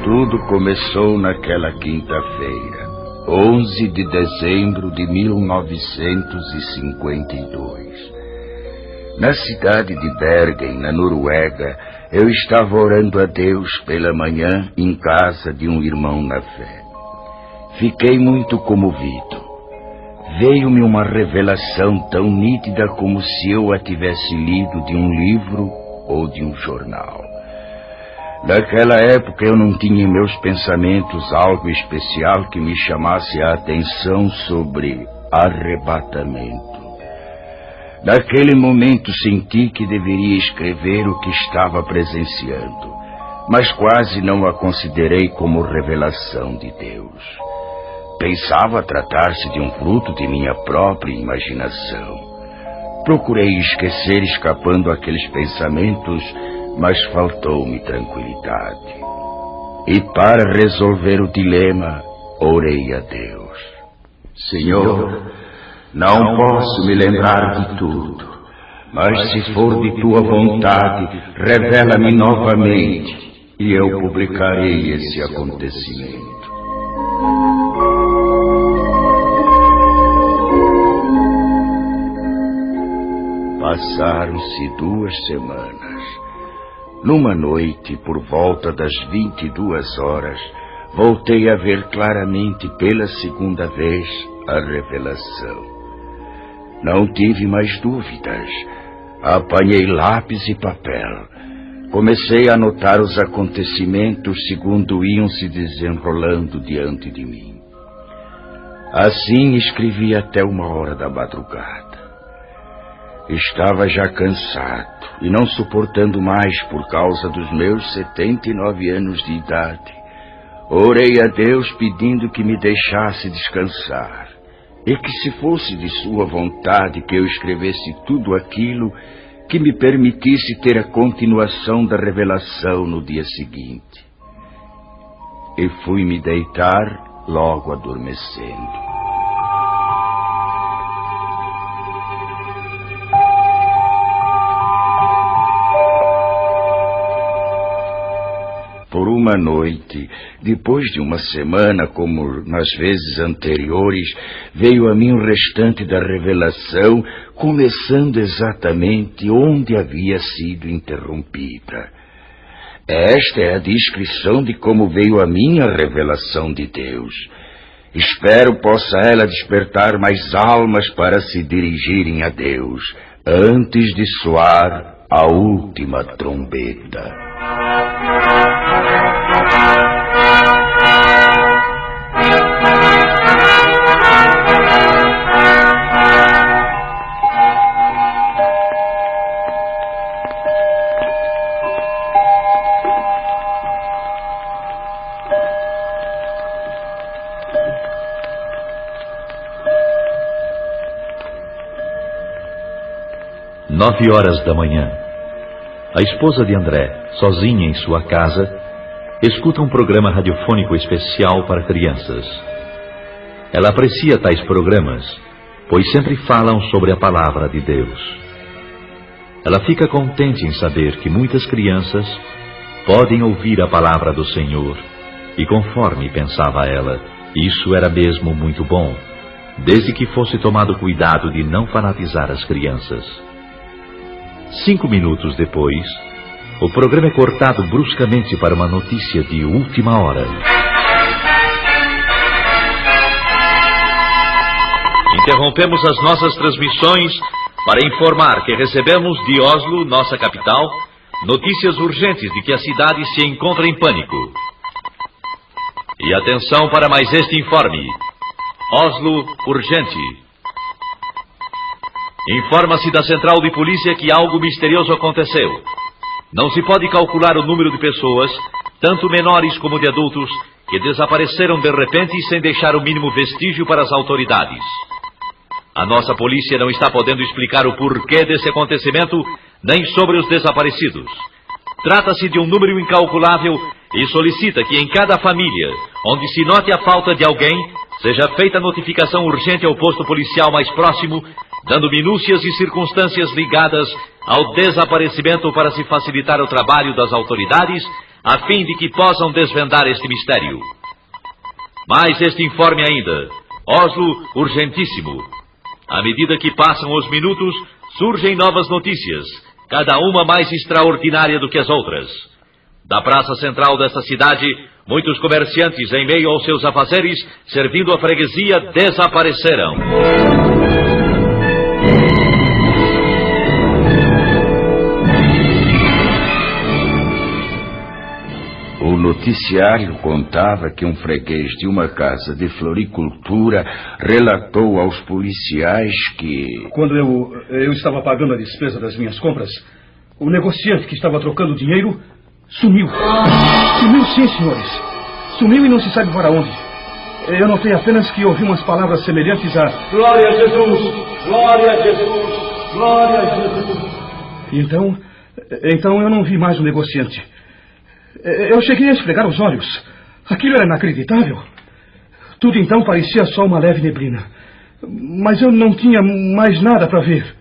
Tudo começou naquela quinta-feira, 11 de dezembro de 1952. Na cidade de Bergen, na Noruega, eu estava orando a Deus pela manhã em casa de um irmão na fé. Fiquei muito comovido. Veio-me uma revelação tão nítida como se eu a tivesse lido de um livro ou de um jornal. Naquela época eu não tinha em meus pensamentos algo especial que me chamasse a atenção sobre arrebatamento. Naquele momento senti que deveria escrever o que estava presenciando, mas quase não a considerei como revelação de Deus. Pensava tratar-se de um fruto de minha própria imaginação. Procurei esquecer escapando aqueles pensamentos, mas faltou-me tranquilidade. E para resolver o dilema, orei a Deus. Senhor, não posso me lembrar de tudo, mas se for de tua vontade, revela-me novamente e eu publicarei esse acontecimento. Passaram-se 2 semanas. Numa noite, por volta das 22 horas, voltei a ver claramente pela segunda vez a revelação. Não tive mais dúvidas. Apanhei lápis e papel. Comecei a anotar os acontecimentos segundo iam se desenrolando diante de mim. Assim escrevi até 1h da madrugada. Estava já cansado e não suportando mais por causa dos meus 79 anos de idade. Orei a Deus pedindo que me deixasse descansar e que, se fosse de sua vontade que eu escrevesse tudo aquilo, que me permitisse ter a continuação da revelação no dia seguinte. E fui me deitar logo adormecendo. Por uma noite, depois de uma semana, como nas vezes anteriores, veio a mim o restante da revelação, começando exatamente onde havia sido interrompida. Esta é a descrição de como veio a mim a revelação de Deus. Espero possa ela despertar mais almas para se dirigirem a Deus, antes de soar a última trombeta. 9h da manhã. A esposa de André, sozinha em sua casa, escuta um programa radiofônico especial para crianças. Ela aprecia tais programas, pois sempre falam sobre a palavra de Deus. Ela fica contente em saber que muitas crianças podem ouvir a palavra do Senhor, e conforme pensava ela, isso era mesmo muito bom, desde que fosse tomado cuidado de não fanatizar as crianças. 5 minutos depois, o programa é cortado bruscamente para uma notícia de última hora. Interrompemos as nossas transmissões para informar que recebemos de Oslo, nossa capital, notícias urgentes de que a cidade se encontra em pânico. E atenção para mais este informe. Oslo, urgente. Informa-se da central de polícia que algo misterioso aconteceu. Não se pode calcular o número de pessoas, tanto menores como de adultos, que desapareceram de repente sem deixar o mínimo vestígio para as autoridades. A nossa polícia não está podendo explicar o porquê desse acontecimento, nem sobre os desaparecidos. Trata-se de um número incalculável e solicita que em cada família, onde se note a falta de alguém, seja feita notificação urgente ao posto policial mais próximo, dando minúcias e circunstâncias ligadas ao desaparecimento para se facilitar o trabalho das autoridades, a fim de que possam desvendar este mistério. Mais este informe ainda. Oslo, urgentíssimo. À medida que passam os minutos, surgem novas notícias, cada uma mais extraordinária do que as outras. Da praça central desta cidade, muitos comerciantes, em meio aos seus afazeres, servindo a freguesia, desapareceram. O noticiário contava que um freguês de uma casa de floricultura relatou aos policiais que... Quando eu estava pagando a despesa das minhas compras, o negociante que estava trocando dinheiro sumiu. Sumiu sim, senhores. Sumiu e não se sabe para onde. Eu notei apenas que ouvi umas palavras semelhantes a... Glória a Jesus! Glória a Jesus! Glória a Jesus! Então eu não vi mais o negociante. Eu cheguei a esfregar os olhos. Aquilo era inacreditável. Tudo então parecia só uma leve neblina. Mas eu não tinha mais nada para ver.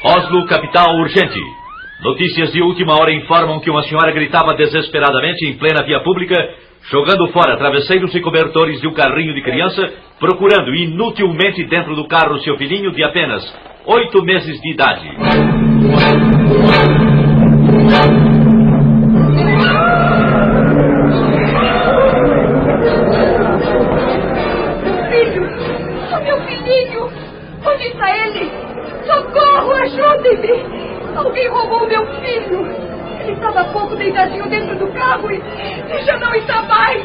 Oslo, capital, urgente. Notícias de última hora informam que uma senhora gritava desesperadamente em plena via pública, jogando fora travesseiros e cobertores de um carrinho de criança, procurando inutilmente dentro do carro seu filhinho de apenas 8 meses de idade. Meu filhinho! Onde está ele? Socorro! Ajude-me! Alguém roubou meu filho! Ele estava há pouco deitadinho dentro do carro e já não está mais!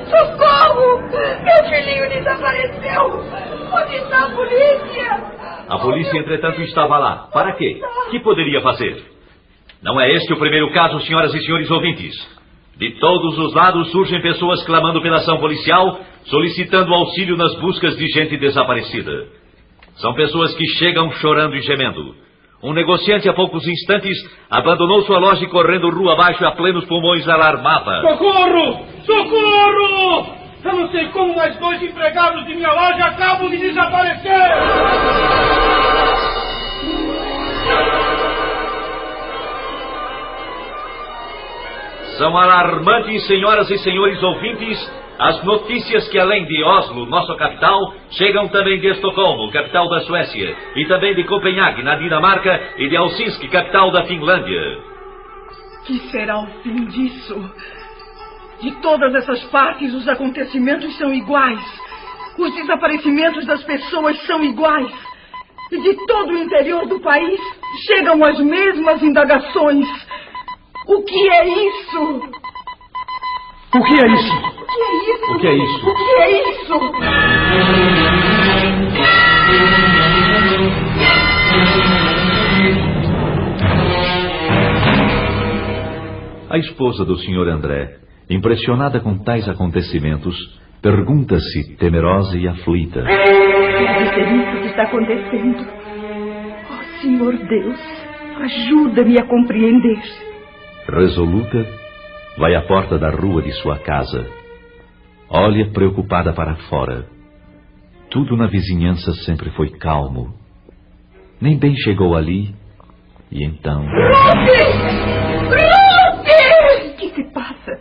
Socorro! Meu filhinho desapareceu! Onde está a polícia? A polícia, entretanto, estava lá. Para quê? Que poderia fazer? Não é este o primeiro caso, senhoras e senhores ouvintes. De todos os lados surgem pessoas clamando pela ação policial, solicitando auxílio nas buscas de gente desaparecida. São pessoas que chegam chorando e gemendo. Um negociante, há poucos instantes, abandonou sua loja e, correndo rua abaixo a plenos pulmões, alarmava. Socorro! Socorro! Eu não sei como, mas 2 empregados de minha loja acabam de desaparecer! São alarmantes, senhoras e senhores ouvintes, as notícias que, além de Oslo, nossa capital, chegam também de Estocolmo, capital da Suécia, e também de Copenhague, na Dinamarca, e de Helsinki, capital da Finlândia. Que será o fim disso? De todas essas partes, os acontecimentos são iguais. Os desaparecimentos das pessoas são iguais. E de todo o interior do país, chegam as mesmas indagações. O que é isso? O que é isso? O que é isso? O que é isso? O que é isso? A esposa do Sr. André, impressionada com tais acontecimentos, pergunta-se, temerosa e aflita: Deve ser isso que está acontecendo. Oh, Senhor Deus, ajuda-me a compreender. Resoluta, vai à porta da rua de sua casa. Olha preocupada para fora. Tudo na vizinhança sempre foi calmo. Nem bem chegou ali, e então... Ruth! Ruth! O que se passa?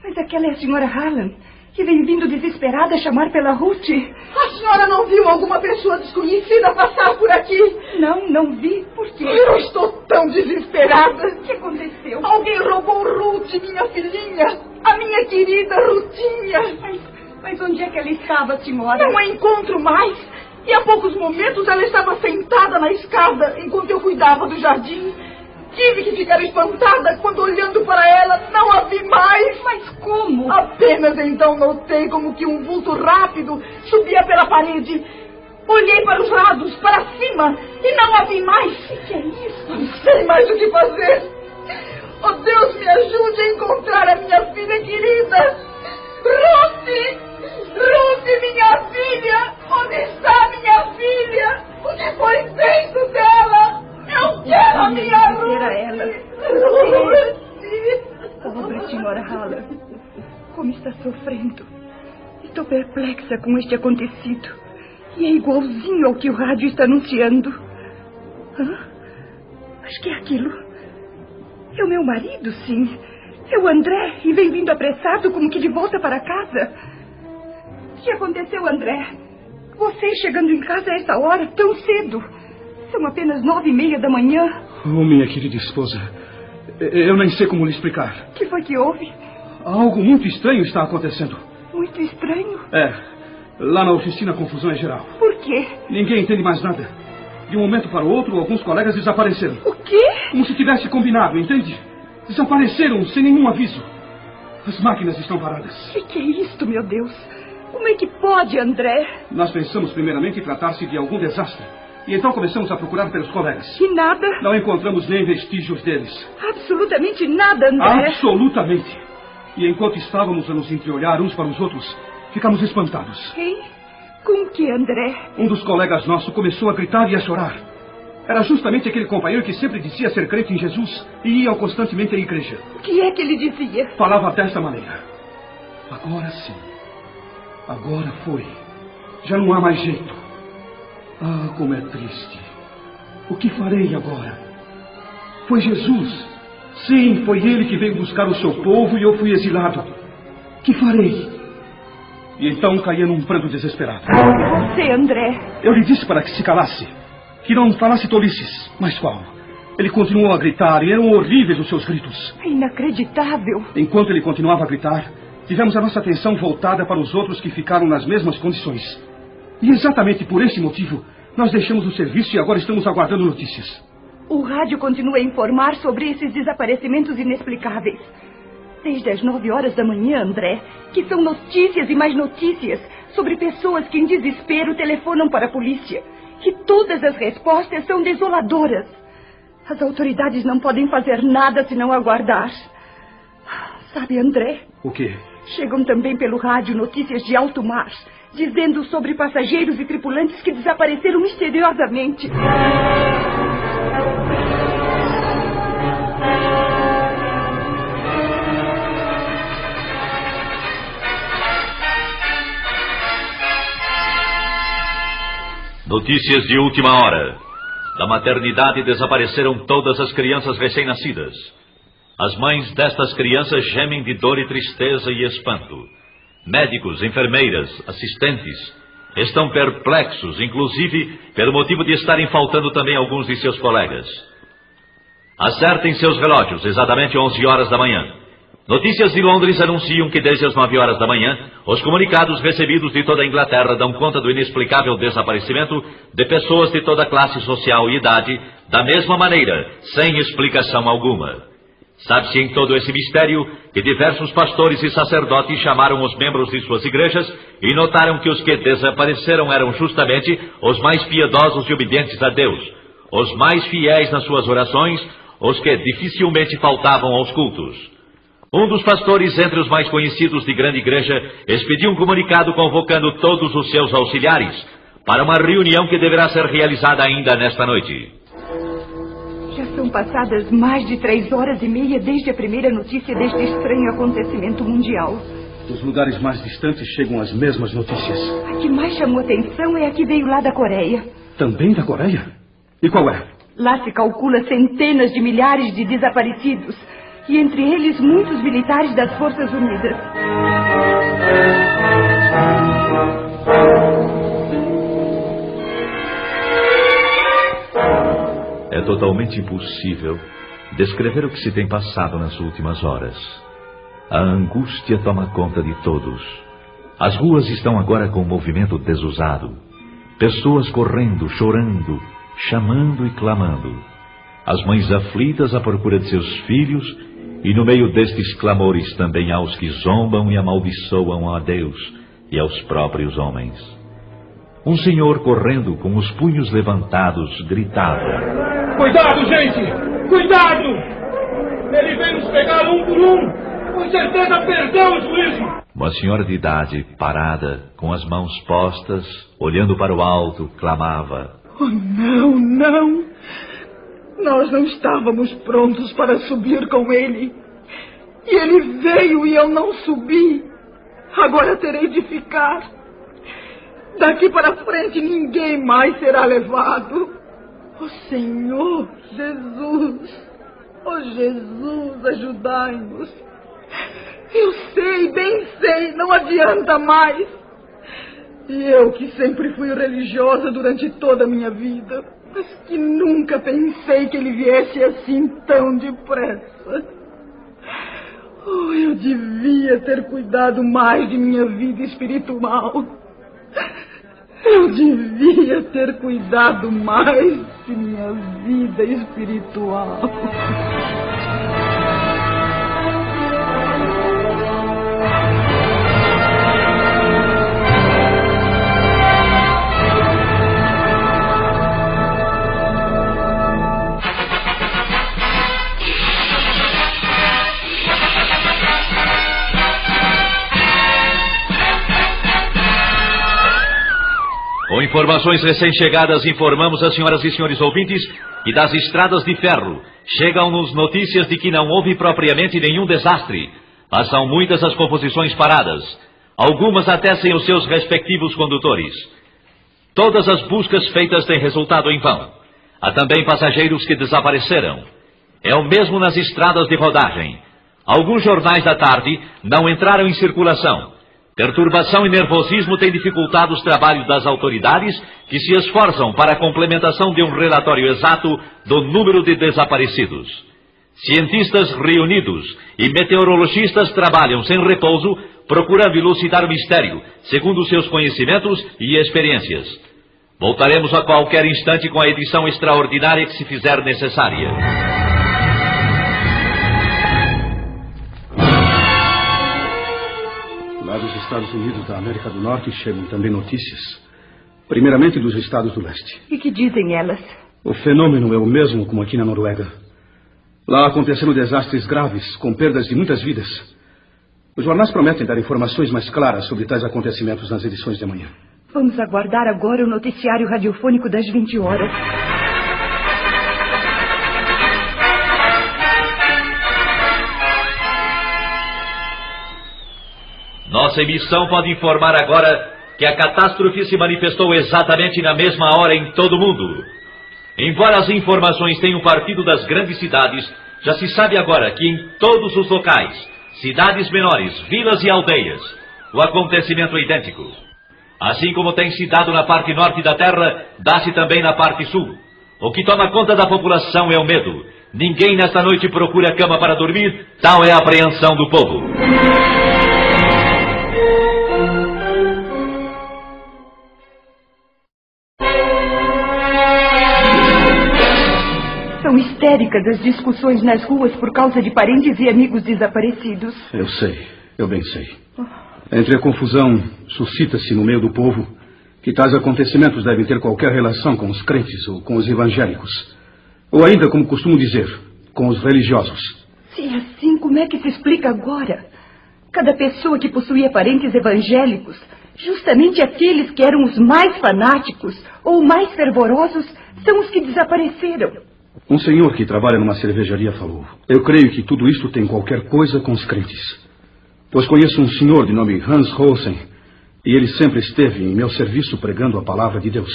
Mas aquela é a senhora Hallam, que vem vindo desesperada chamar pela Ruth. A senhora não viu alguma pessoa desconhecida passar por aqui? Não vi. Por quê? Eu estou tão desesperada. O que aconteceu? Alguém roubou Ruth, minha filhinha. A minha querida Rutinha. Mas onde é que ela estava, senhora? Não a encontro mais. E há poucos momentos ela estava sentada na escada enquanto eu cuidava do jardim. Tive que ficar espantada quando, olhando para ela, não a vi mais. Mas como? Apenas então notei como que um vulto rápido subia pela parede. Olhei para os lados, para cima, e não a vi mais. O que é isso? Não sei mais o que fazer. Oh, Deus, me ajude a encontrar a minha filha querida. Ruth! Ruth, minha filha! Onde está minha filha? O que foi feito dela? Eu quero a minha Ruth! Pobre senhora Hallam, como está sofrendo. Estou perplexa com este acontecido. E é igualzinho ao que o rádio está anunciando. Mas que é aquilo? É o meu marido, sim. É o André, e vem vindo apressado como que de volta para casa. O que aconteceu, André? Você chegando em casa a essa hora, tão cedo. São apenas 9:30 da manhã. Oh, minha querida esposa, eu nem sei como lhe explicar. O que foi que houve? Algo muito estranho está acontecendo. Muito estranho? Lá na oficina a confusão é geral. Por quê? Ninguém entende mais nada. De um momento para o outro, alguns colegas desapareceram. O quê? Como se tivesse combinado, entende? Desapareceram sem nenhum aviso. As máquinas estão paradas. O que é isto, meu Deus? Como é que pode, André? Nós pensamos primeiramente em tratar-se de algum desastre. E então começamos a procurar pelos colegas. E nada? Não encontramos nem vestígios deles. Absolutamente nada, André. Absolutamente. E enquanto estávamos a nos entreolhar uns para os outros, ficamos espantados. Quem? Com o que, André? Um dos colegas nossos começou a gritar e a chorar. Era justamente aquele companheiro que sempre dizia ser crente em Jesus e ia constantemente à igreja. O que é que ele dizia? Falava desta maneira: agora sim. Agora foi. Já não há mais jeito. Ah, como é triste. O que farei agora? Foi Jesus. Sim, foi ele que veio buscar o seu povo e eu fui exilado. Que farei? E então caía num pranto desesperado. E você, André? Eu lhe disse para que se calasse. Que não falasse tolices. Mas qual? Ele continuou a gritar e eram horríveis os seus gritos. É inacreditável. Enquanto ele continuava a gritar, tivemos a nossa atenção voltada para os outros que ficaram nas mesmas condições. E exatamente por esse motivo, nós deixamos o serviço e agora estamos aguardando notícias. O rádio continua a informar sobre esses desaparecimentos inexplicáveis. Desde as 9 da manhã, André, que são notícias e mais notícias sobre pessoas que em desespero telefonam para a polícia. E todas as respostas são desoladoras. As autoridades não podem fazer nada senão aguardar. Sabe, André? O quê? Chegam também pelo rádio notícias de alto mar, dizendo sobre passageiros e tripulantes que desapareceram misteriosamente. Notícias de última hora. Da maternidade desapareceram todas as crianças recém-nascidas. As mães destas crianças gemem de dor e tristeza e espanto. Médicos, enfermeiras, assistentes estão perplexos, inclusive pelo motivo de estarem faltando também alguns de seus colegas. Acertem seus relógios, exatamente 11 da manhã. Notícias de Londres anunciam que desde as 9 da manhã, os comunicados recebidos de toda a Inglaterra dão conta do inexplicável desaparecimento de pessoas de toda classe social e idade, da mesma maneira, sem explicação alguma. Sabe-se em todo esse mistério que diversos pastores e sacerdotes chamaram os membros de suas igrejas e notaram que os que desapareceram eram justamente os mais piedosos e obedientes a Deus, os mais fiéis nas suas orações, os que dificilmente faltavam aos cultos. Um dos pastores, entre os mais conhecidos de grande igreja, expediu um comunicado convocando todos os seus auxiliares para uma reunião que deverá ser realizada ainda nesta noite. Já são passadas mais de 3h30 desde a primeira notícia deste estranho acontecimento mundial. Dos lugares mais distantes chegam as mesmas notícias. A que mais chamou atenção é a que veio lá da Coreia. Também da Coreia? E qual é? Lá se calcula centenas de milhares de desaparecidos. E entre eles muitos militares das Forças Unidas. É totalmente impossível descrever o que se tem passado nas últimas horas. A angústia toma conta de todos. As ruas estão agora com um movimento desusado. Pessoas correndo, chorando, chamando e clamando. As mães aflitas à procura de seus filhos. E no meio destes clamores também há os que zombam e amaldiçoam a Deus e aos próprios homens. Um senhor correndo com os punhos levantados gritava: Cuidado, gente! Cuidado! Ele vem nos pegar um por um! Com certeza perdeu o juízo! Uma senhora de idade, parada, com as mãos postas, olhando para o alto, clamava: Oh, não, não! Nós não estávamos prontos para subir com ele. E ele veio e eu não subi. Agora terei de ficar. Daqui para frente ninguém mais será levado. Oh, Senhor Jesus. Oh, Jesus, ajudai-nos. Eu sei, bem sei, não adianta mais. E eu que sempre fui religiosa durante toda a minha vida, mas que nunca pensei que ele viesse assim tão depressa. Oh, eu devia ter cuidado mais de minha vida espiritual. Eu devia ter cuidado mais de minha vida espiritual. Com informações recém-chegadas, informamos as senhoras e senhores ouvintes que das estradas de ferro chegam-nos notícias de que não houve propriamente nenhum desastre, mas são muitas as composições paradas, algumas até sem os seus respectivos condutores. Todas as buscas feitas têm resultado em vão. Há também passageiros que desapareceram. É o mesmo nas estradas de rodagem. Alguns jornais da tarde não entraram em circulação. Perturbação e nervosismo têm dificultado os trabalhos das autoridades, que se esforçam para a complementação de um relatório exato do número de desaparecidos. Cientistas reunidos e meteorologistas trabalham sem repouso, procurando elucidar o mistério, segundo seus conhecimentos e experiências. Voltaremos a qualquer instante com a edição extraordinária que se fizer necessária. Lá dos Estados Unidos da América do Norte chegam também notícias. Primeiramente dos estados do leste. E que dizem elas? O fenômeno é o mesmo como aqui na Noruega. Lá aconteceram desastres graves, com perdas de muitas vidas. Os jornais prometem dar informações mais claras sobre tais acontecimentos nas edições de amanhã. Vamos aguardar agora o noticiário radiofônico das 20 horas. Nossa emissão pode informar agora que a catástrofe se manifestou exatamente na mesma hora em todo o mundo. Embora as informações tenham partido das grandes cidades, já se sabe agora que em todos os locais, cidades menores, vilas e aldeias, o acontecimento é idêntico. Assim como tem se dado na parte norte da terra, dá-se também na parte sul. O que toma conta da população é o medo. Ninguém nesta noite procura cama para dormir, tal é a apreensão do povo. São histéricas as discussões nas ruas por causa de parentes e amigos desaparecidos. Eu sei, eu bem sei. Entre a confusão, suscita-se no meio do povo que tais acontecimentos devem ter qualquer relação com os crentes ou com os evangélicos. Ou ainda, como costumo dizer, com os religiosos. Se é assim, como é que se explica agora? Cada pessoa que possuía parentes evangélicos, justamente aqueles que eram os mais fanáticos ou mais fervorosos, são os que desapareceram. Um senhor que trabalha numa cervejaria falou: eu creio que tudo isto tem qualquer coisa com os crentes. Pois conheço um senhor de nome Hans Rosen, e ele sempre esteve em meu serviço pregando a palavra de Deus.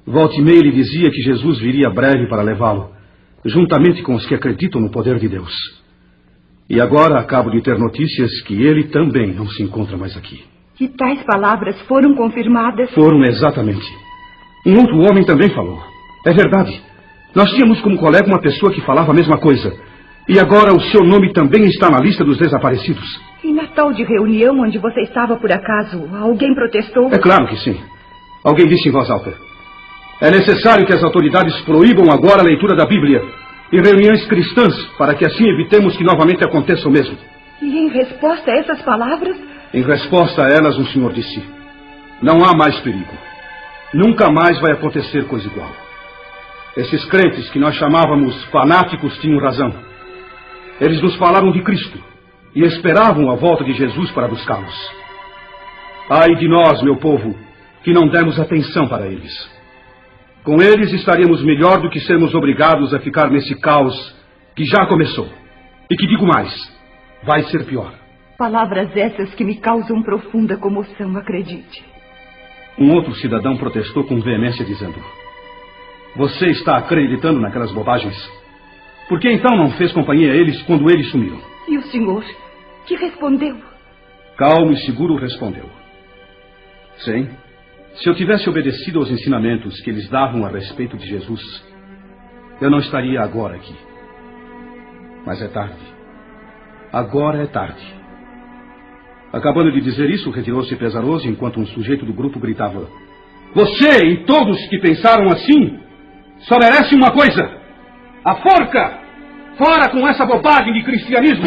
Volta e meia ele dizia que Jesus viria breve para levá-lo, juntamente com os que acreditam no poder de Deus. E agora acabo de ter notícias que ele também não se encontra mais aqui. E tais palavras foram confirmadas? Foram, exatamente. Um outro homem também falou. É verdade. Nós tínhamos como colega uma pessoa que falava a mesma coisa. E agora o seu nome também está na lista dos desaparecidos. E na tal de reunião onde você estava por acaso, alguém protestou? É claro que sim. Alguém disse em voz alta: é necessário que as autoridades proíbam agora a leitura da Bíblia e reuniões cristãs, para que assim evitemos que novamente aconteça o mesmo. E em resposta a essas palavras? Em resposta a elas, um senhor disse: não há mais perigo. Nunca mais vai acontecer coisa igual. Esses crentes que nós chamávamos fanáticos tinham razão. Eles nos falaram de Cristo e esperavam a volta de Jesus para buscá-los. Ai de nós, meu povo, que não demos atenção para eles. Com eles estaríamos melhor do que sermos obrigados a ficar nesse caos que já começou. E que digo mais, vai ser pior. Palavras essas que me causam profunda comoção, acredite. um outro cidadão protestou com veemência, dizendo: você está acreditando naquelas bobagens? Por que então não fez companhia a eles quando eles sumiram? E o senhor? Que respondeu? Calmo e seguro respondeu: sim, se eu tivesse obedecido aos ensinamentos que eles davam a respeito de Jesus, eu não estaria agora aqui. Mas é tarde. Agora é tarde. Acabando de dizer isso, retirou-se pesaroso enquanto um sujeito do grupo gritava: você e todos que pensaram assim só merecem uma coisa: a forca! Fora com essa bobagem de cristianismo!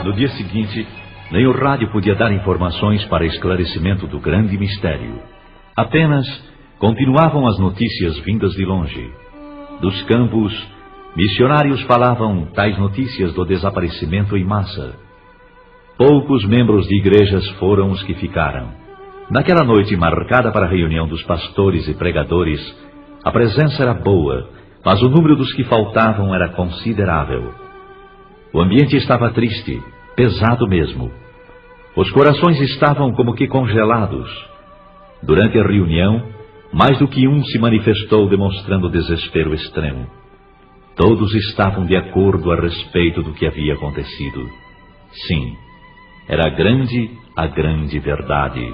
No dia seguinte, nem o rádio podia dar informações para esclarecimento do grande mistério. Apenas continuavam as notícias vindas de longe. Dos campos, missionários falavam tais notícias do desaparecimento em massa. Poucos membros de igrejas foram os que ficaram. Naquela noite marcada para a reunião dos pastores e pregadores, a presença era boa, mas o número dos que faltavam era considerável. O ambiente estava triste, pesado mesmo. Os corações estavam como que congelados. Durante a reunião, mais do que um se manifestou demonstrando desespero extremo. Todos estavam de acordo a respeito do que havia acontecido. Sim, era a grande verdade.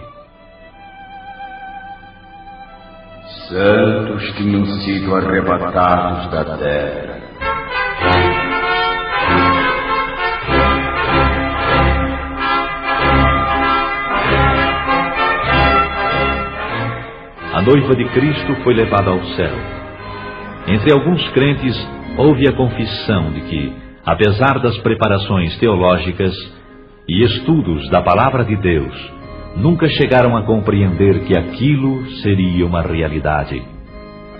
Santos tinham sido arrebatados da terra. A noiva de Cristo foi levada ao céu. Entre alguns crentes houve a confissão de que, apesar das preparações teológicas e estudos da palavra de Deus, nunca chegaram a compreender que aquilo seria uma realidade.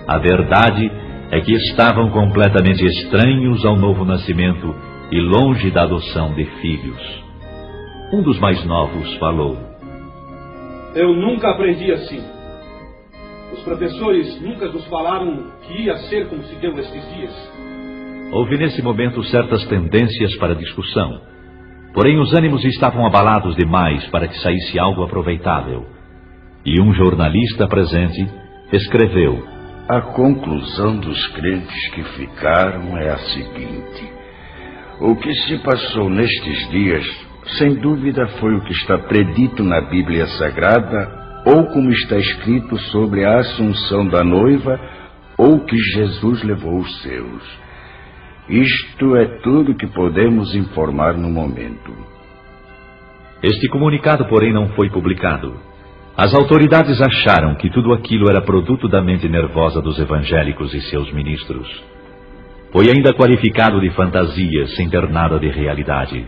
A verdade é que estavam completamente estranhos ao novo nascimento e longe da adoção de filhos. Um dos mais novos falou: eu nunca aprendi assim. Os professores nunca nos falaram que ia ser como se deu estes dias. Houve nesse momento certas tendências para discussão. Porém, os ânimos estavam abalados demais para que saísse algo aproveitável. E um jornalista presente escreveu: a conclusão dos crentes que ficaram é a seguinte: o que se passou nestes dias, sem dúvida, foi o que está predito na Bíblia Sagrada, ou como está escrito sobre a assunção da noiva, ou que Jesus levou os seus. Isto é tudo que podemos informar no momento. Este comunicado, porém, não foi publicado. As autoridades acharam que tudo aquilo era produto da mente nervosa dos evangélicos e seus ministros. Foi ainda qualificado de fantasia, sem ter nada de realidade.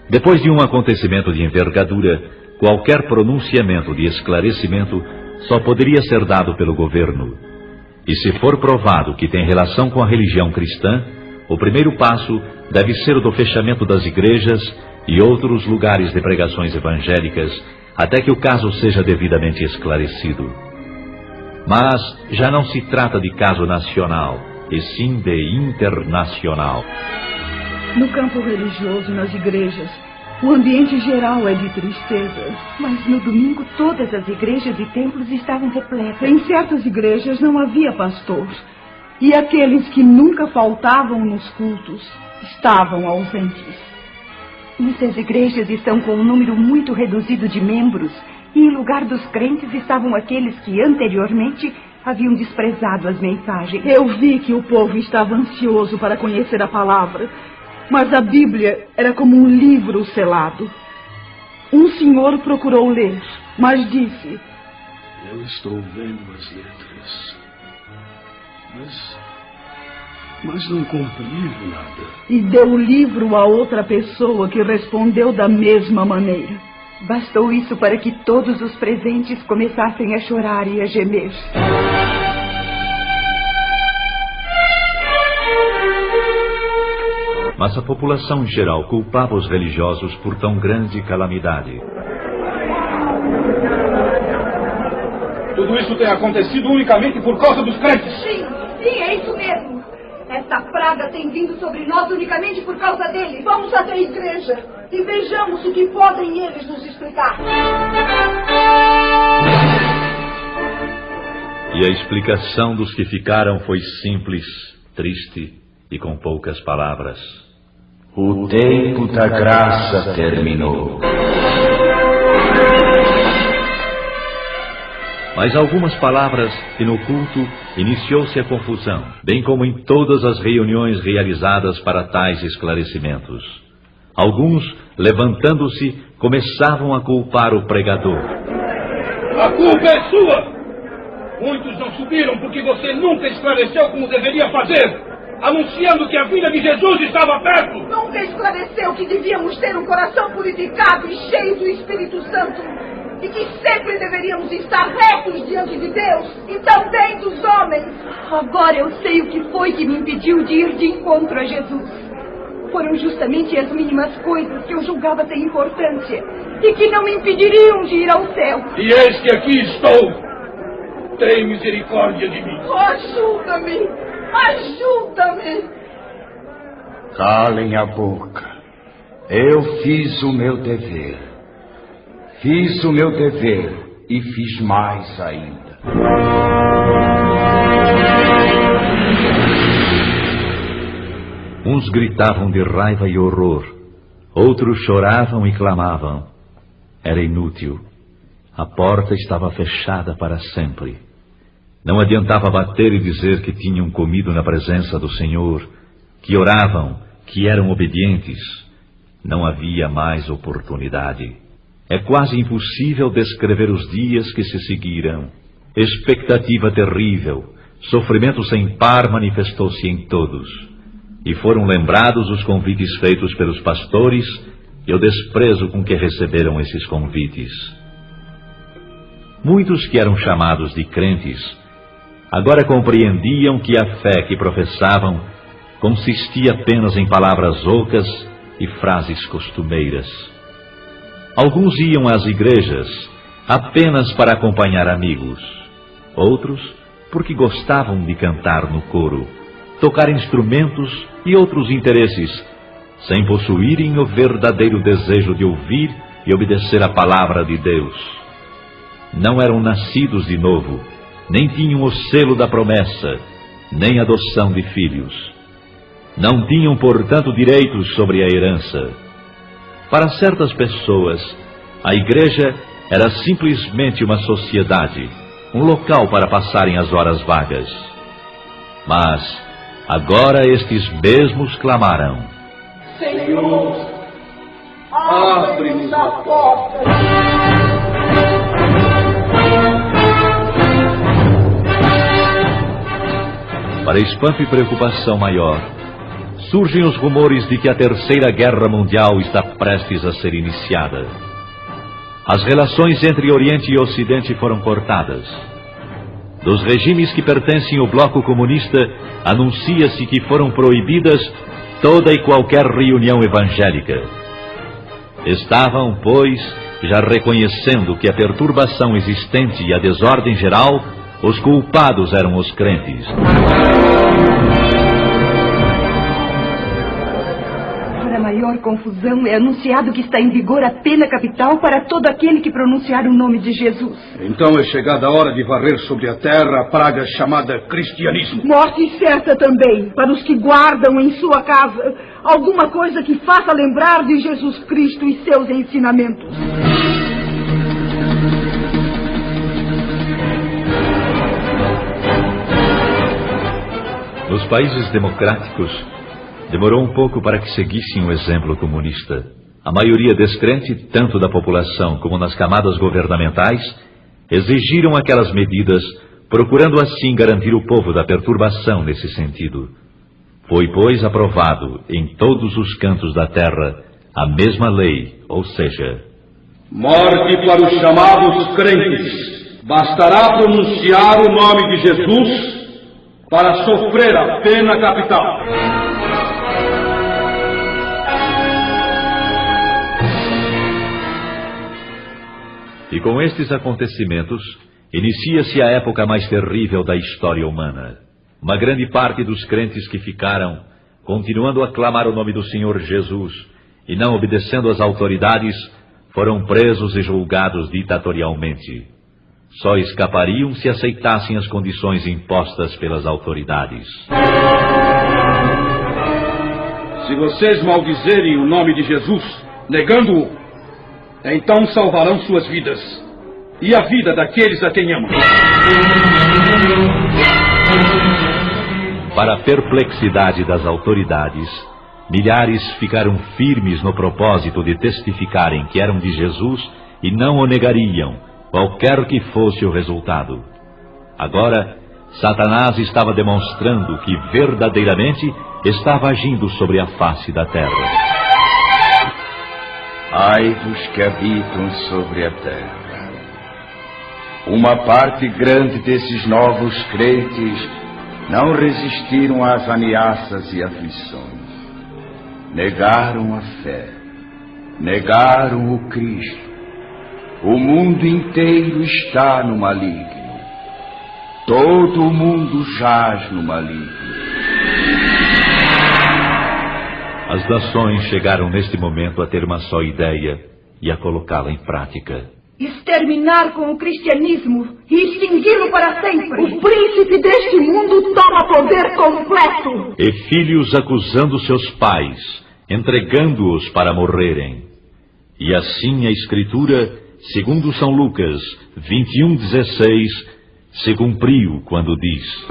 Depois de um acontecimento de envergadura, qualquer pronunciamento de esclarecimento só poderia ser dado pelo governo. E se for provado que tem relação com a religião cristã, o primeiro passo deve ser o do fechamento das igrejas e outros lugares de pregações evangélicas, até que o caso seja devidamente esclarecido. Mas já não se trata de caso nacional, e sim de internacional. No campo religioso e nas igrejas, o ambiente geral é de tristeza. Mas no domingo todas as igrejas e templos estavam repletas. Em certas igrejas não havia pastor. E aqueles que nunca faltavam nos cultos estavam ausentes. Muitas igrejas estão com um número muito reduzido de membros, e em lugar dos crentes estavam aqueles que anteriormente haviam desprezado as mensagens. Eu vi que o povo estava ansioso para conhecer a palavra, mas a Bíblia era como um livro selado. Um senhor procurou ler, mas disse: eu estou vendo as letras, mas não compreendo nada. E deu o livro a outra pessoa que respondeu da mesma maneira. Bastou isso para que todos os presentes começassem a chorar e a gemer. Mas a população geral culpava os religiosos por tão grande calamidade. Tudo isso tem acontecido unicamente por causa dos crentes. Sim, é isso mesmo. Essa praga tem vindo sobre nós unicamente por causa deles. Vamos até a igreja e vejamos o que podem eles nos explicar. E a explicação dos que ficaram foi simples, triste e com poucas palavras. O tempo da graça terminou. Mas algumas palavras e no culto iniciou-se a confusão, bem como em todas as reuniões realizadas para tais esclarecimentos. Alguns, levantando-se, começavam a culpar o pregador. A culpa é sua! Muitos não subiram porque você nunca esclareceu como deveria fazer, anunciando que a vinda de Jesus estava perto. Nunca esclareceu que devíamos ter um coração purificado e cheio do Espírito Santo, e que sempre deveríamos estar retos diante de Deus e também dos homens. Agora eu sei o que foi que me impediu de ir de encontro a Jesus. Foram justamente as mínimas coisas que eu julgava ter importância e que não me impediriam de ir ao céu. E eis que aqui estou. Tem misericórdia de mim. Ajuda-me! Ajuda-me! Calem a boca. Eu fiz o meu dever. Fiz o meu dever e fiz mais ainda. Uns gritavam de raiva e horror, outros choravam e clamavam. Era inútil. A porta estava fechada para sempre. Não adiantava bater e dizer que tinham comido na presença do Senhor, que oravam, que eram obedientes. Não havia mais oportunidade. É quase impossível descrever os dias que se seguiram. Expectativa terrível, sofrimento sem par manifestou-se em todos. E foram lembrados os convites feitos pelos pastores e o desprezo com que receberam esses convites. Muitos que eram chamados de crentes, agora compreendiam que a fé que professavam consistia apenas em palavras ocas e frases costumeiras. Alguns iam às igrejas apenas para acompanhar amigos, outros porque gostavam de cantar no coro, tocar instrumentos e outros interesses, sem possuírem o verdadeiro desejo de ouvir e obedecer a palavra de Deus. Não eram nascidos de novo, nem tinham o selo da promessa, nem adoção de filhos. Não tinham, portanto, direitos sobre a herança. Para certas pessoas, a igreja era simplesmente uma sociedade, um local para passarem as horas vagas. Mas agora estes mesmos clamaram: Senhor, abre-nos a porta. Para espanto e preocupação maior, surgem os rumores de que a Terceira Guerra Mundial está prestes a ser iniciada. As relações entre Oriente e Ocidente foram cortadas. Dos regimes que pertencem ao bloco comunista, anuncia-se que foram proibidas toda e qualquer reunião evangélica. Estavam, pois, já reconhecendo que a perturbação existente e a desordem geral, os culpados eram os crentes. Para maior confusão, é anunciado que está em vigor a pena capital para todo aquele que pronunciar o nome de Jesus. Então é chegada a hora de varrer sobre a terra a praga chamada cristianismo. Morte certa também, para os que guardam em sua casa alguma coisa que faça lembrar de Jesus Cristo e seus ensinamentos. Nos países democráticos, demorou um pouco para que seguissem o exemplo comunista. A maioria descrente, tanto da população como nas camadas governamentais, exigiram aquelas medidas, procurando assim garantir o povo da perturbação nesse sentido. Foi, pois, aprovado em todos os cantos da terra a mesma lei, ou seja, morte para os chamados crentes. Bastará pronunciar o nome de Jesus para sofrer a pena capital. E com estes acontecimentos, Inicia-se a época mais terrível da história humana. Uma grande parte dos crentes que ficaram, continuando a clamar o nome do Senhor Jesus e não obedecendo às autoridades, foram presos e julgados ditatorialmente. Só escapariam se aceitassem as condições impostas pelas autoridades. Se vocês maldizerem o nome de Jesus, negando-o, então salvarão suas vidas e a vida daqueles a quem amam. Para a perplexidade das autoridades, milhares ficaram firmes no propósito de testificarem que eram de Jesus e não o negariam, qualquer que fosse o resultado. Agora, Satanás estava demonstrando que verdadeiramente estava agindo sobre a face da terra. Ai dos que habitam sobre a terra. Uma parte grande desses novos crentes não resistiram às ameaças e aflições. Negaram a fé. Negaram o Cristo. O mundo inteiro está no maligno. Todo o mundo jaz no maligno. As nações chegaram neste momento a ter uma só ideia e a colocá-la em prática. Exterminar com o cristianismo e extingui-lo para sempre. O príncipe deste mundo toma poder completo. E filhos acusando seus pais, entregando-os para morrerem. E assim a Escritura, segundo São Lucas 21:16, se cumpriu quando diz: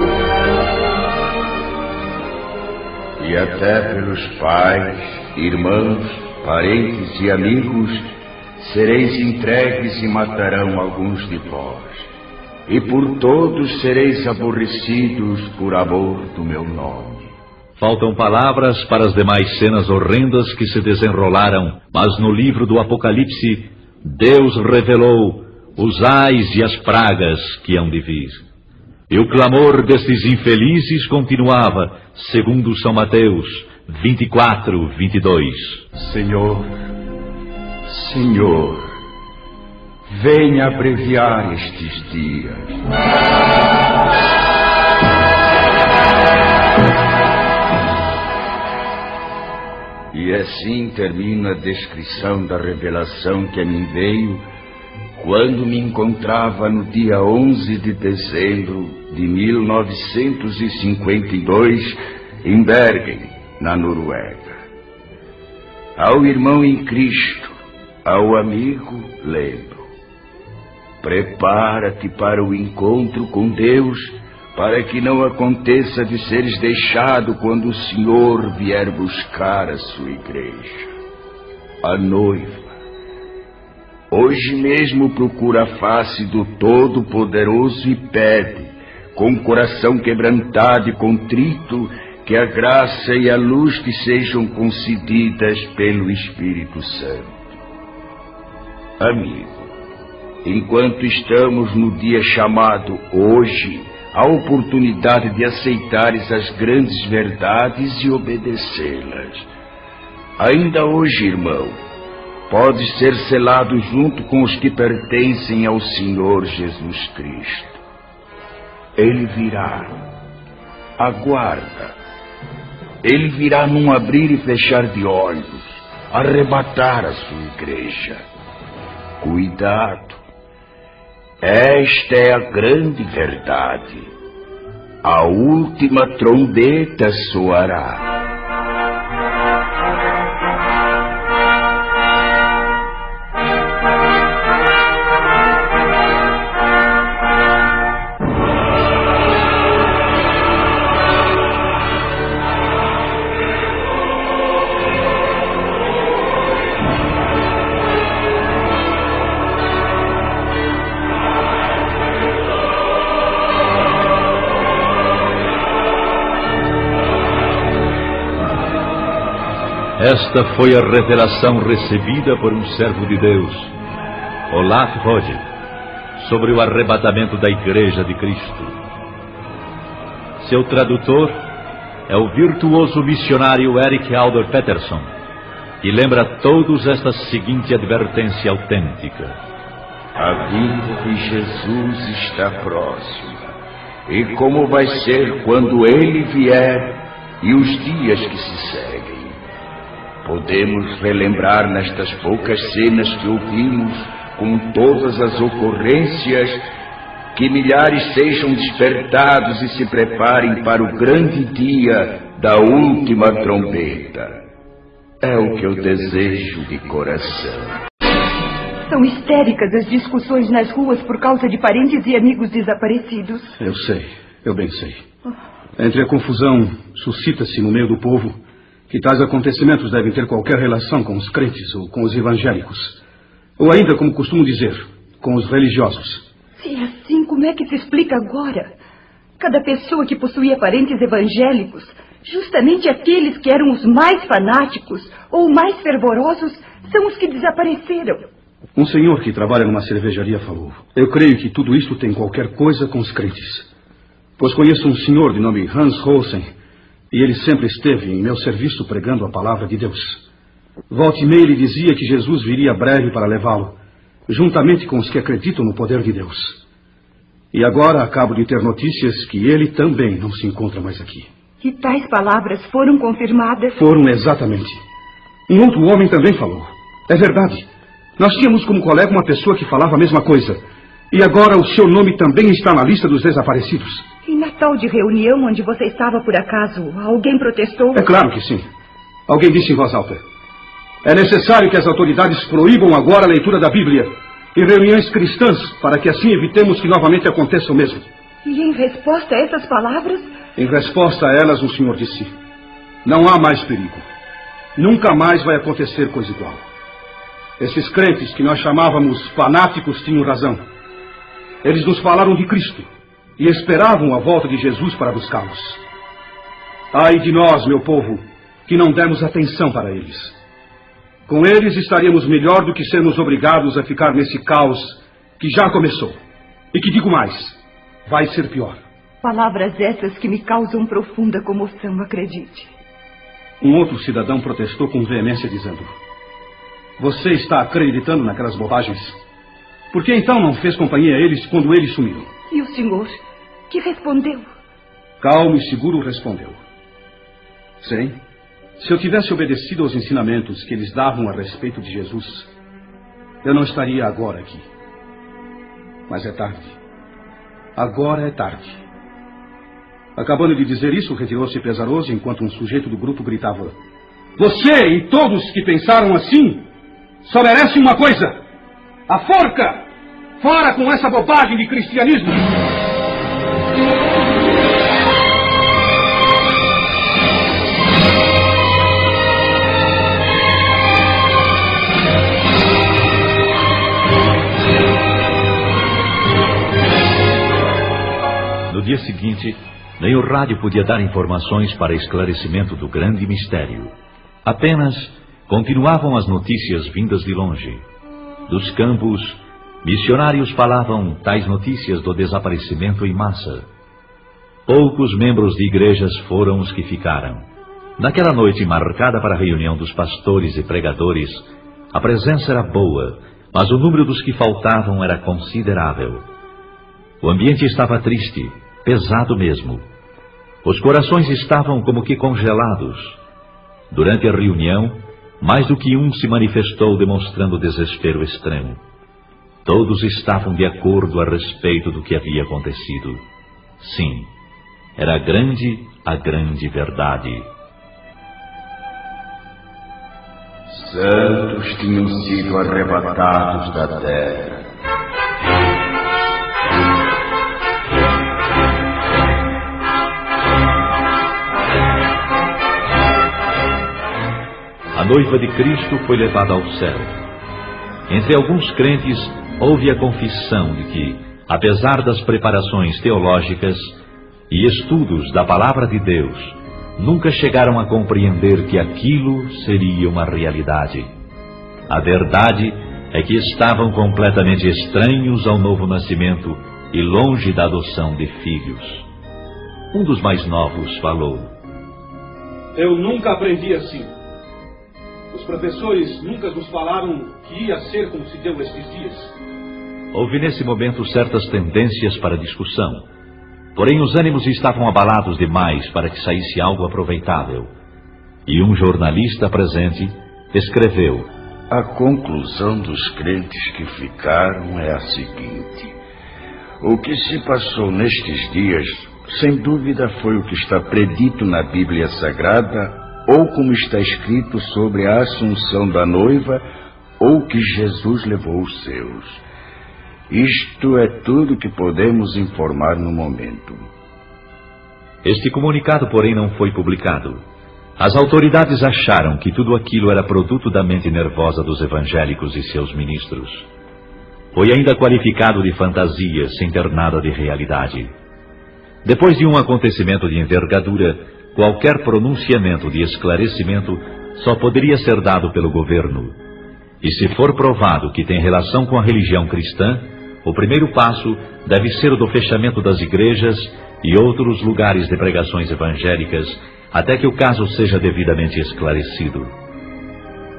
E até pelos pais, irmãos, parentes e amigos sereis entregues e matarão alguns de vós, e por todos sereis aborrecidos por amor do meu nome. Faltam palavras para as demais cenas horrendas que se desenrolaram, mas no livro do Apocalipse, Deus revelou os ais e as pragas que hão de vir. E o clamor destes infelizes continuava, segundo São Mateus 24:22. Senhor, Senhor, venha abreviar estes dias. E assim termina a descrição da revelação que a mim veio quando me encontrava no dia 11 de dezembro de 1952 em Bergen, na Noruega. Ao irmão em Cristo, ao amigo, lembro: prepara-te para o encontro com Deus, para que não aconteça de seres deixado quando o Senhor vier buscar a sua igreja. A noiva hoje mesmo procura a face do Todo-Poderoso e pede, com o coração quebrantado e contrito, que a graça e a luz te sejam concedidas pelo Espírito Santo. Amigo, enquanto estamos no dia chamado hoje, há oportunidade de aceitares as grandes verdades e obedecê-las. Ainda hoje, irmão, podes ser selado junto com os que pertencem ao Senhor Jesus Cristo. Ele virá. Aguarda. Ele virá num abrir e fechar de olhos, arrebatar a sua igreja. Cuidado. Esta é a grande verdade. A última trombeta soará. Esta foi a revelação recebida por um servo de Deus, Olaf Rode, sobre o arrebatamento da Igreja de Cristo. Seu tradutor é o virtuoso missionário Erik Alder Peterson, que lembra a todos esta seguinte advertência autêntica: A vinda de Jesus está próxima. E como vai ser quando ele vier e os dias que se seguem? Podemos relembrar nestas poucas cenas que ouvimos, com todas as ocorrências, que milhares sejam despertados e se preparem para o grande dia da última trombeta. É o que eu desejo de coração. São histéricas as discussões nas ruas por causa de parentes e amigos desaparecidos. Eu sei, eu bem sei. Entre a confusão, suscita-se no meio do povo que tais acontecimentos devem ter qualquer relação com os crentes ou com os evangélicos. Ou ainda, como costumo dizer, com os religiosos. Se é assim, como é que se explica agora? Cada pessoa que possuía parentes evangélicos, justamente aqueles que eram os mais fanáticos ou mais fervorosos, são os que desapareceram. Um senhor que trabalha numa cervejaria falou: eu creio que tudo isto tem qualquer coisa com os crentes. Pois conheço um senhor de nome Hans Rosen, e ele sempre esteve em meu serviço pregando a palavra de Deus. Volta e meia ele dizia que Jesus viria breve para levá-lo, juntamente com os que acreditam no poder de Deus. E agora acabo de ter notícias que ele também não se encontra mais aqui. E tais palavras foram confirmadas? Foram, exatamente. Um outro homem também falou. É verdade. Nós tínhamos como colega uma pessoa que falava a mesma coisa. E agora o seu nome também está na lista dos desaparecidos. E na tal de reunião onde você estava por acaso, alguém protestou? É claro que sim. Alguém disse em voz alta: é necessário que as autoridades proíbam agora a leitura da Bíblia e reuniões cristãs, para que assim evitemos que novamente aconteça o mesmo. E em resposta a essas palavras? Em resposta a elas, o senhor disse: não há mais perigo. Nunca mais vai acontecer coisa igual. Esses crentes que nós chamávamos fanáticos tinham razão. Eles nos falaram de Cristo e esperavam a volta de Jesus para buscá-los. Ai de nós, meu povo, que não demos atenção para eles. Com eles estaríamos melhor do que sermos obrigados a ficar nesse caos que já começou. E que digo mais, vai ser pior. Palavras essas que me causam profunda comoção, acredite. Um outro cidadão protestou com veemência dizendo: você está acreditando naquelas bobagens? Por que então não fez companhia a eles quando eles sumiram? E o senhor, que respondeu? Calmo e seguro respondeu: sim, se eu tivesse obedecido aos ensinamentos que eles davam a respeito de Jesus, eu não estaria agora aqui. Mas é tarde. Agora é tarde. Acabando de dizer isso, retirou-se pesaroso enquanto um sujeito do grupo gritava: você e todos que pensaram assim só merecem uma coisa: a forca! Fora com essa bobagem de cristianismo! No dia seguinte, nem o rádio podia dar informações para esclarecimento do grande mistério. Apenas continuavam as notícias vindas de longe. Dos campos, missionários falavam tais notícias do desaparecimento em massa. Poucos membros de igrejas foram os que ficaram. Naquela noite marcada para a reunião dos pastores e pregadores, a presença era boa, mas o número dos que faltavam era considerável. O ambiente estava triste, pesado mesmo. Os corações estavam como que congelados. Durante a reunião, mais do que um se manifestou demonstrando desespero extremo. Todos estavam de acordo a respeito do que havia acontecido. Sim, era a grande verdade. Santos tinham sido arrebatados da terra. A noiva de Cristo foi levada ao céu. Entre alguns crentes, houve a confissão de que, apesar das preparações teológicas e estudos da palavra de Deus, nunca chegaram a compreender que aquilo seria uma realidade. A verdade é que estavam completamente estranhos ao novo nascimento e longe da adoção de filhos. Um dos mais novos falou: eu nunca aprendi assim. Os professores nunca nos falaram que ia ser como se deu estes dias. Houve nesse momento certas tendências para discussão. Porém, os ânimos estavam abalados demais para que saísse algo aproveitável. E um jornalista presente escreveu: a conclusão dos crentes que ficaram é a seguinte: o que se passou nestes dias, sem dúvida, foi o que está predito na Bíblia Sagrada, ou como está escrito sobre a assunção da noiva, ou que Jesus levou os seus. Isto é tudo que podemos informar no momento. Este comunicado, porém, não foi publicado. As autoridades acharam que tudo aquilo era produto da mente nervosa dos evangélicos e seus ministros. Foi ainda qualificado de fantasia, sem ter nada de realidade. Depois de um acontecimento de envergadura, qualquer pronunciamento de esclarecimento só poderia ser dado pelo governo. E se for provado que tem relação com a religião cristã, o primeiro passo deve ser o do fechamento das igrejas e outros lugares de pregações evangélicas, até que o caso seja devidamente esclarecido.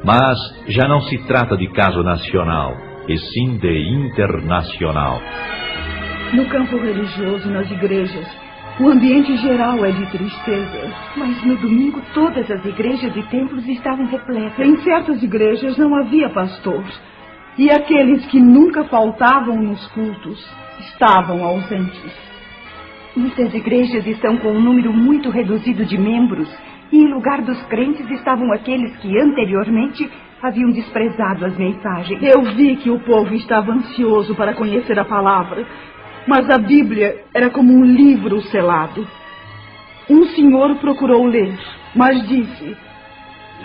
Mas já não se trata de caso nacional, e sim de internacional. No campo religioso, nas igrejas, o ambiente geral é de tristeza. Mas no domingo todas as igrejas e templos estavam repletas. Em certas igrejas não havia pastor. E aqueles que nunca faltavam nos cultos estavam ausentes. Muitas igrejas estão com um número muito reduzido de membros, e em lugar dos crentes estavam aqueles que anteriormente haviam desprezado as mensagens. Eu vi que o povo estava ansioso para conhecer a palavra, mas a Bíblia era como um livro selado. Um senhor procurou ler, mas disse: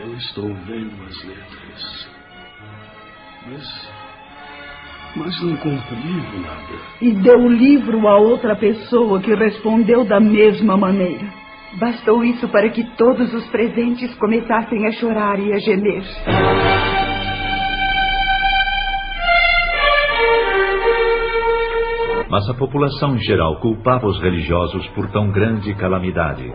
eu estou vendo as letras, mas não compreendo nada. E deu o livro a outra pessoa, que respondeu da mesma maneira. Bastou isso para que todos os presentes começassem a chorar e a gemer. Mas a população em geral culpava os religiosos por tão grande calamidade.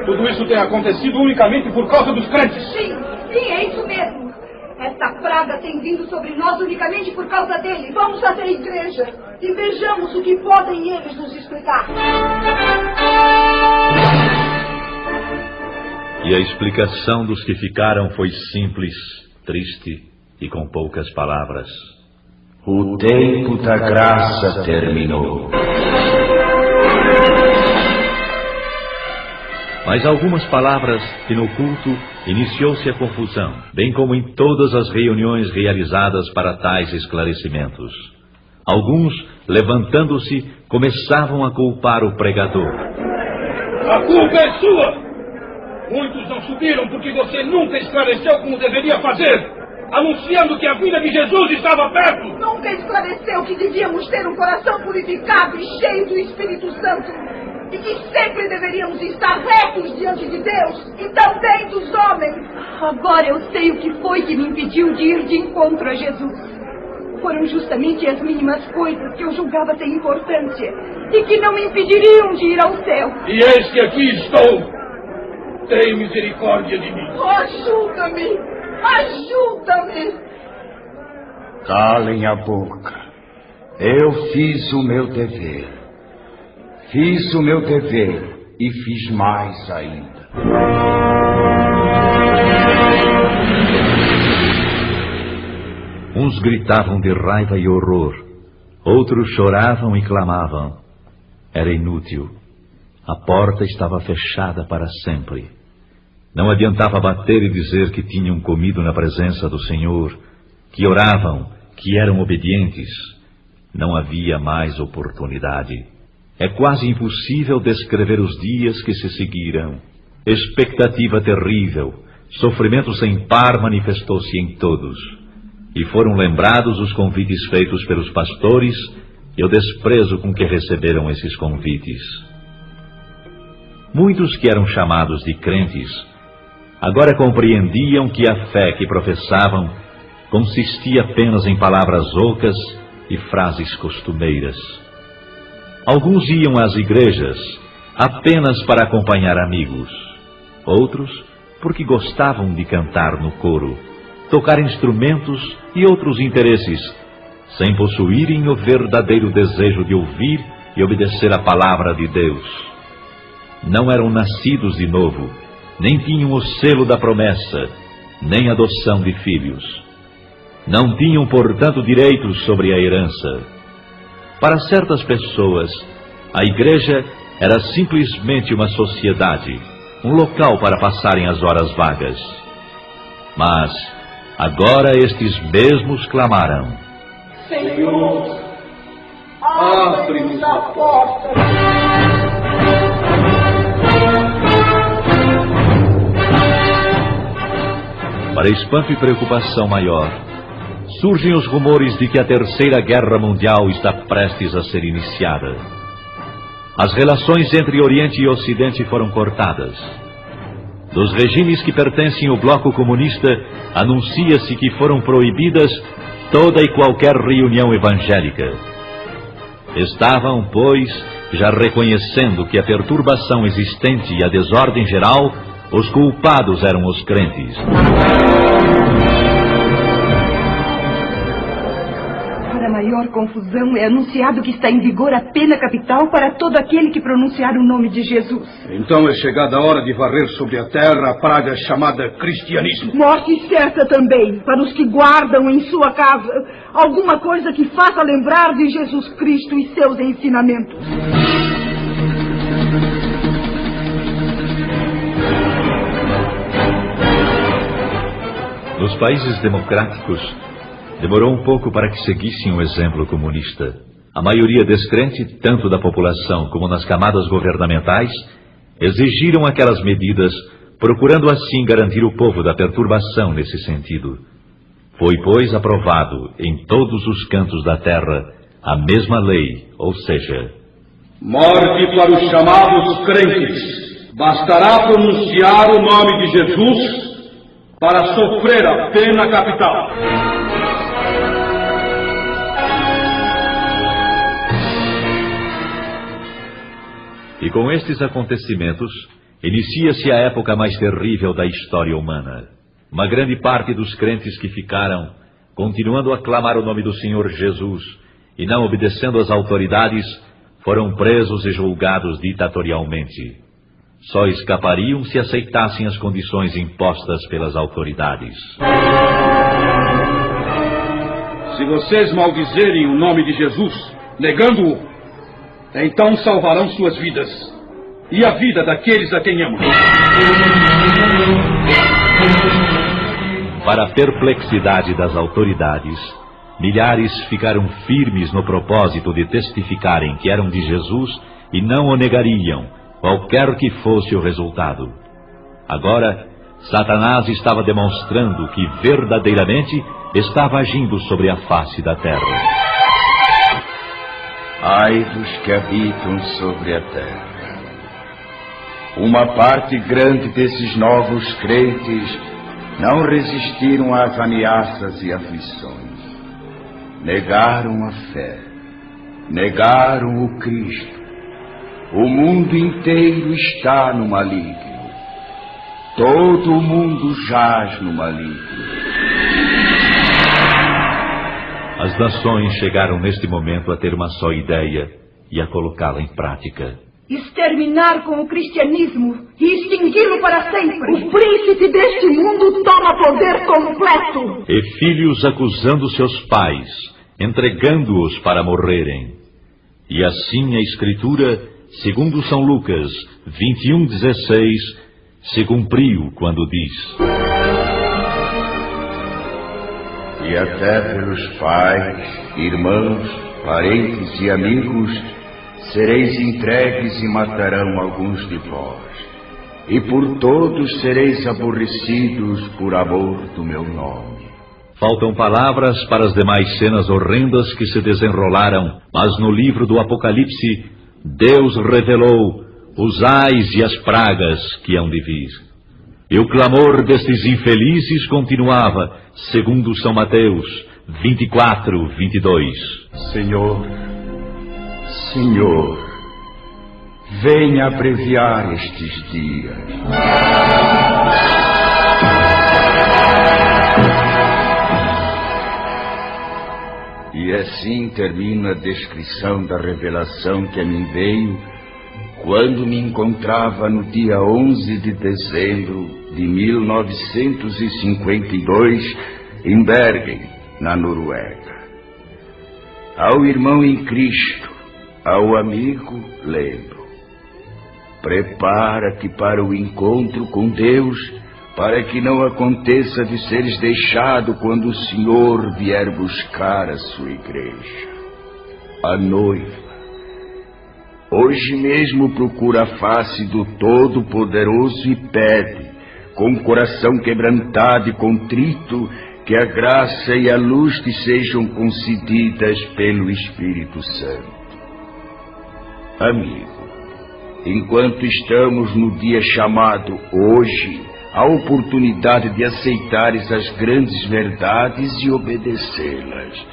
Tudo isso tem acontecido unicamente por causa dos crentes. Sim, é isso mesmo. Esta praga tem vindo sobre nós unicamente por causa deles. Vamos até a igreja e vejamos o que podem eles nos explicar. E a explicação dos que ficaram foi simples, triste e com poucas palavras. O tempo da graça terminou. Mas algumas palavras que no culto iniciou-se a confusão, bem como em todas as reuniões realizadas para tais esclarecimentos. Alguns, levantando-se, começavam a culpar o pregador. A culpa é sua! Muitos não subiram porque você nunca esclareceu como deveria fazer, anunciando que a vinda de Jesus estava perto. Nunca esclareceu que devíamos ter um coração purificado e cheio do Espírito Santo. E que sempre deveríamos estar retos diante de Deus e também dos homens. Agora eu sei o que foi que me impediu de ir de encontro a Jesus. Foram justamente as mínimas coisas que eu julgava sem importância e que não me impediriam de ir ao céu. E eis que aqui estou. Tem misericórdia de mim. Ajuda-me! Ajuda-me! Calem a boca. Eu fiz o meu dever. Fiz o meu dever e fiz mais ainda. Uns gritavam de raiva e horror, outros choravam e clamavam. Era inútil. A porta estava fechada para sempre. Não adiantava bater e dizer que tinham comido na presença do Senhor, que oravam, que eram obedientes. Não havia mais oportunidade. É quase impossível descrever os dias que se seguiram. Expectativa terrível, sofrimento sem par manifestou-se em todos. E foram lembrados os convites feitos pelos pastores e o desprezo com que receberam esses convites. Muitos que eram chamados de crentes, agora compreendiam que a fé que professavam consistia apenas em palavras ocas e frases costumeiras. Alguns iam às igrejas apenas para acompanhar amigos, outros porque gostavam de cantar no coro, tocar instrumentos e outros interesses, sem possuírem o verdadeiro desejo de ouvir e obedecer a palavra de Deus. Não eram nascidos de novo, nem tinham o selo da promessa, nem adoção de filhos. Não tinham, portanto, direitos sobre a herança. Para certas pessoas, a igreja era simplesmente uma sociedade, um local para passarem as horas vagas. Mas agora estes mesmos clamaram: Senhor, abre-nos a porta. Para espanto e preocupação maior, surgem os rumores de que a Terceira Guerra Mundial está prestes a ser iniciada. As relações entre Oriente e Ocidente foram cortadas. Dos regimes que pertencem ao bloco comunista, anuncia-se que foram proibidas toda e qualquer reunião evangélica. Estavam, pois, já reconhecendo que a perturbação existente e a desordem geral, os culpados eram os crentes. Para maior confusão, é anunciado que está em vigor a pena capital para todo aquele que pronunciar o nome de Jesus. Então é chegada a hora de varrer sobre a terra a praga chamada cristianismo. Morte certa também para os que guardam em sua casa alguma coisa que faça lembrar de Jesus Cristo e seus ensinamentos. Nos países democráticos, demorou um pouco para que seguissem o exemplo comunista. A maioria descrente, tanto da população como nas camadas governamentais, exigiram aquelas medidas, procurando assim garantir o povo da perturbação nesse sentido. Foi, pois, aprovado em todos os cantos da terra a mesma lei, ou seja, morte para os chamados crentes. Bastará pronunciar o nome de Jesus para sofrer a pena capital. E com estes acontecimentos, inicia-se a época mais terrível da história humana. Uma grande parte dos crentes que ficaram, continuando a clamar o nome do Senhor Jesus e não obedecendo às autoridades, foram presos e julgados ditatorialmente. Só escapariam se aceitassem as condições impostas pelas autoridades. Se vocês maldizerem o nome de Jesus, negando-o, então salvarão suas vidas e a vida daqueles a quem amam. Para a perplexidade das autoridades, milhares ficaram firmes no propósito de testificarem que eram de Jesus e não o negariam, qualquer que fosse o resultado. Agora, Satanás estava demonstrando que verdadeiramente estava agindo sobre a face da terra. Ai dos que habitam sobre a terra. Uma parte grande desses novos crentes não resistiram às ameaças e aflições. Negaram a fé. Negaram o Cristo. O mundo inteiro está no maligno. Todo o mundo jaz no maligno. As nações chegaram neste momento a ter uma só ideia e a colocá-la em prática. Exterminar com o cristianismo e extingui-lo para sempre. O príncipe deste mundo toma poder completo. E filhos acusando seus pais, entregando-os para morrerem. E assim a Escritura, segundo São Lucas 21:16, se cumpriu quando diz: E até pelos pais, irmãos, parentes e amigos sereis entregues e matarão alguns de vós, e por todos sereis aborrecidos por amor do meu nome. Faltam palavras para as demais cenas horrendas que se desenrolaram, mas no livro do Apocalipse, Deus revelou os ais e as pragas que hão de vir. E o clamor destes infelizes continuava, segundo São Mateus 24:22. Senhor, Senhor, venha abreviar estes dias. E assim termina a descrição da revelação que a mim veio quando me encontrava no dia 11 de dezembro de 1952 em Bergen, na Noruega. Ao irmão em Cristo, ao amigo, lembro: prepara-te para o encontro com Deus, para que não aconteça de seres deixado quando o Senhor vier buscar a sua igreja. A noiva hoje mesmo procura a face do Todo-Poderoso e pede, com o coração quebrantado e contrito, que a graça e a luz te sejam concedidas pelo Espírito Santo. Amigo, enquanto estamos no dia chamado hoje, a oportunidade de aceitares as grandes verdades e obedecê-las.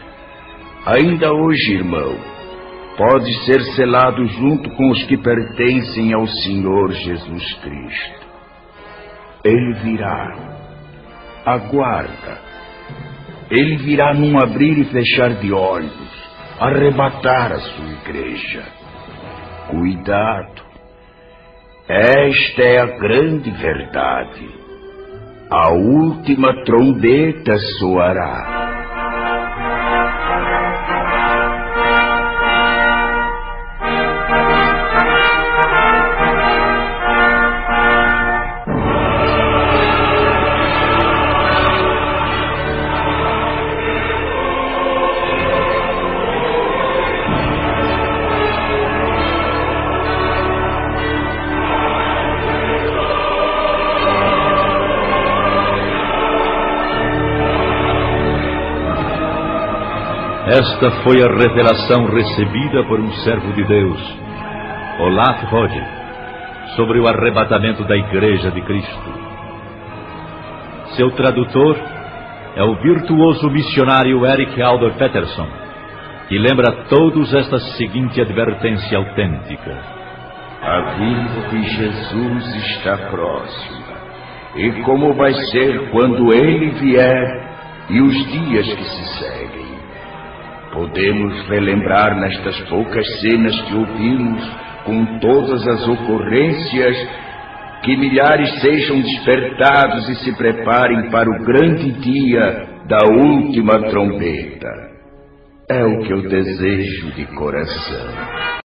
Ainda hoje, irmão, pode ser selado junto com os que pertencem ao Senhor Jesus Cristo. Ele virá. Aguarda. Ele virá num abrir e fechar de olhos, arrebatar a sua igreja. Cuidado. Esta é a grande verdade. A última trombeta soará. Esta foi a revelação recebida por um servo de Deus, Olaf Roger, sobre o arrebatamento da Igreja de Cristo. Seu tradutor é o virtuoso missionário Eric Alder Peterson, que lembra a todos esta seguinte advertência autêntica: a vinda de Jesus está próxima. E como vai ser quando Ele vier e os dias que se seguem? Podemos relembrar nestas poucas cenas que ouvimos, com todas as ocorrências, que milhares sejam despertados e se preparem para o grande dia da última trombeta. É o que eu desejo de coração.